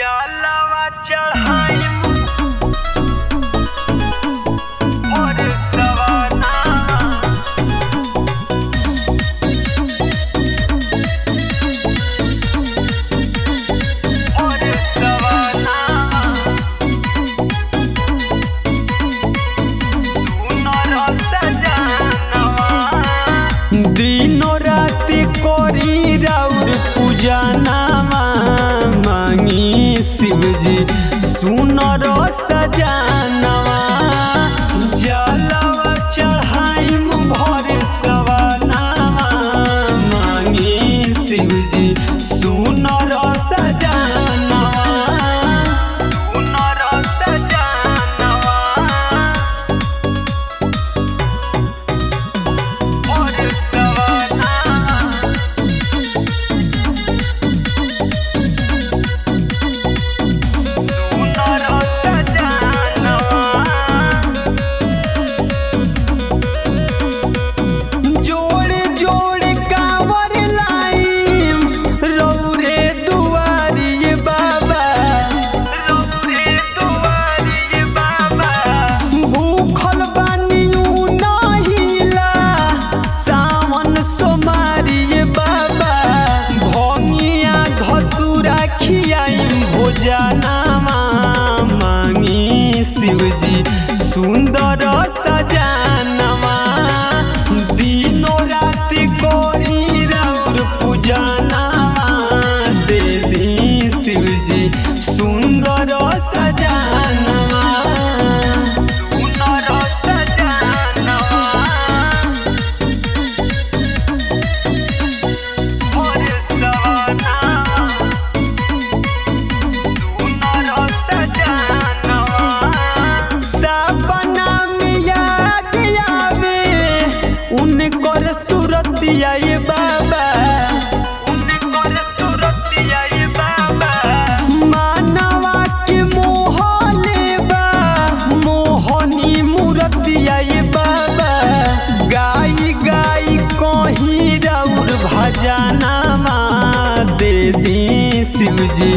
जलवा चढ़ाई और सवाना और सवाना सुनर सजनवा दिनो राति कोरी राउर पूजनवा मांगी शिवजी सुनर सजनवा जलवा चढ़ाई भर सवनवा मांगी शिवजी सुनर सजनवा सुनर सजनवा और सवनवा भोजनवा मांगी शिवजी सुंदर सजनवा दिनो राति कोरी राउर पूजनवा दे दी शिवजी सुंदर सजनवा सुंदर सजनवा और सवनवा उनकर सूरतिया ये बाबा उनकर सूरतिया ये बाबा मानवा के मोह लेबा मोहनी मूर्तिया ये बाबा गाई गाई कहीं राउर भजनवा दे दी शिवजी